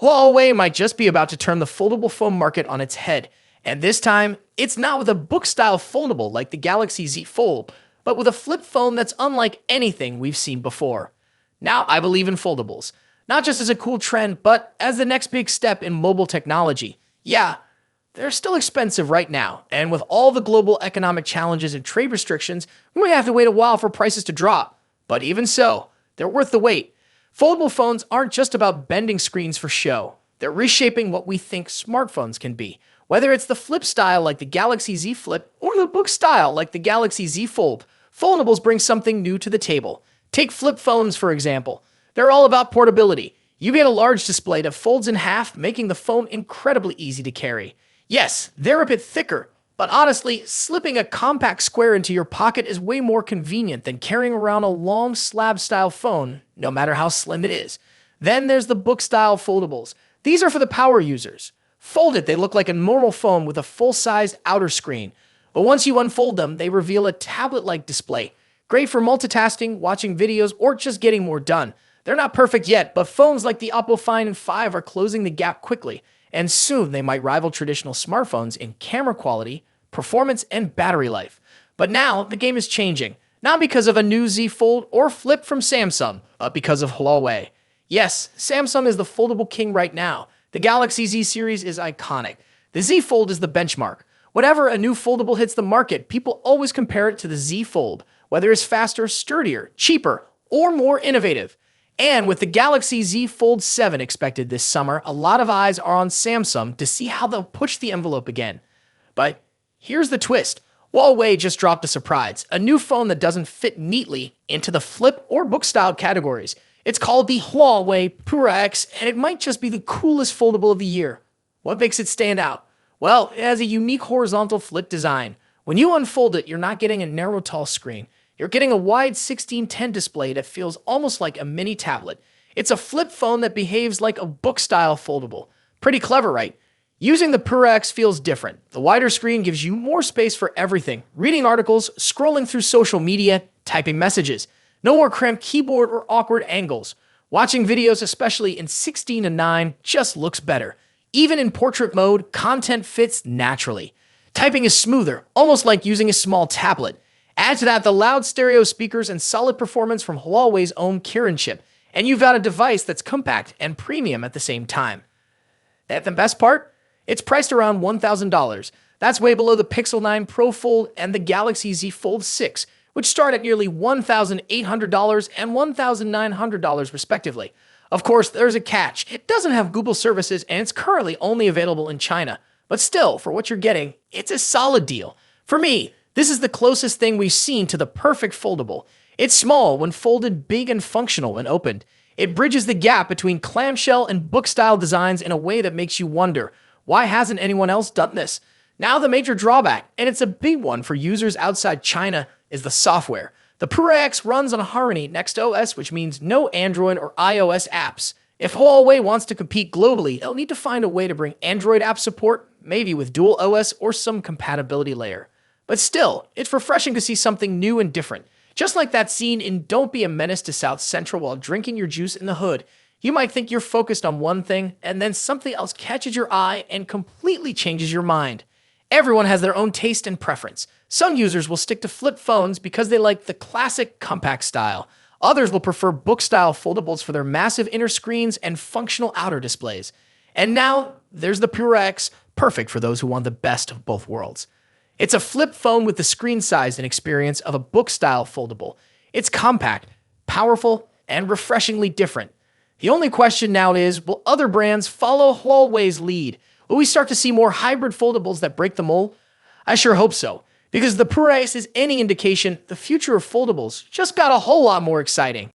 Huawei might just be about to turn the foldable phone market on its head, and this time, it's not with a book-style foldable like the Galaxy Z Fold, but with a flip phone that's unlike anything we've seen before. Now, I believe in foldables, not just as a cool trend, but as the next big step in mobile technology. Yeah, they're still expensive right now, and with all the global economic challenges and trade restrictions, we might have to wait a while for prices to drop. But even so, they're worth the wait. Foldable phones aren't just about bending screens for show. They're reshaping what we think smartphones can be. Whether it's the flip style like the Galaxy Z Flip or the book style like the Galaxy Z Fold, foldables bring something new to the table. Take flip phones, for example. They're all about portability. You get a large display that folds in half, making the phone incredibly easy to carry. Yes, they're a bit thicker, but honestly, slipping a compact square into your pocket is way more convenient than carrying around a long slab-style phone, no matter how slim it is. Then there's the book-style foldables. These are for the power users. Folded, they look like a normal phone with a full-sized outer screen. But once you unfold them, they reveal a tablet-like display. Great for multitasking, watching videos, or just getting more done. They're not perfect yet, but phones like the Oppo Find 5 are closing the gap quickly. And soon they might rival traditional smartphones in camera quality, performance, and battery life. But now, the game is changing. Not because of a new Z Fold or Flip from Samsung, but because of Huawei. Yes, Samsung is the foldable king right now. The Galaxy Z series is iconic. The Z Fold is the benchmark. Whenever a new foldable hits the market, people always compare it to the Z Fold, whether it's faster, sturdier, cheaper, or more innovative. And with the Galaxy Z Fold 7 expected this summer, a lot of eyes are on Samsung to see how they'll push the envelope again. But here's the twist. Huawei just dropped a surprise, a new phone that doesn't fit neatly into the flip or book style categories. It's called the Huawei Pura X, and it might just be the coolest foldable of the year. What makes it stand out? Well, it has a unique horizontal flip design. When you unfold it, you're not getting a narrow tall screen. You're getting a wide 16:10 display that feels almost like a mini tablet. It's a flip phone that behaves like a book-style foldable. Pretty clever, right? Using the Pura X feels different. The wider screen gives you more space for everything. Reading articles, scrolling through social media, typing messages. No more cramped keyboard or awkward angles. Watching videos, especially in 16:9, just looks better. Even in portrait mode, content fits naturally. Typing is smoother, almost like using a small tablet. Add to that the loud stereo speakers and solid performance from Huawei's own Kirin chip, and you've got a device that's compact and premium at the same time. And the best part? It's priced around $1,000. That's way below the Pixel 9 Pro Fold and the Galaxy Z Fold 6, which start at nearly $1,800 and $1,900 respectively. Of course, there's a catch. It doesn't have Google services and it's currently only available in China. But still, for what you're getting, it's a solid deal. For me, this is the closest thing we've seen to the perfect foldable. It's small when folded, big and functional when opened. It bridges the gap between clamshell and book-style designs in a way that makes you wonder, why hasn't anyone else done this? Now the major drawback, and it's a big one for users outside China, is the software. The Pura X runs on Harmony Next OS, which means no Android or iOS apps. If Huawei wants to compete globally, they'll need to find a way to bring Android app support, maybe with dual OS or some compatibility layer. But still, it's refreshing to see something new and different. Just like that scene in Don't Be a Menace to South Central while drinking your juice in the hood, you might think you're focused on one thing, and then something else catches your eye and completely changes your mind. Everyone has their own taste and preference. Some users will stick to flip phones because they like the classic compact style. Others will prefer book-style foldables for their massive inner screens and functional outer displays. And now, there's the Pura X, perfect for those who want the best of both worlds. It's a flip phone with the screen size and experience of a book-style foldable. It's compact, powerful, and refreshingly different. The only question now is, will other brands follow Huawei's lead? Will we start to see more hybrid foldables that break the mold? I sure hope so, because the Pura X is any indication, the future of foldables just got a whole lot more exciting.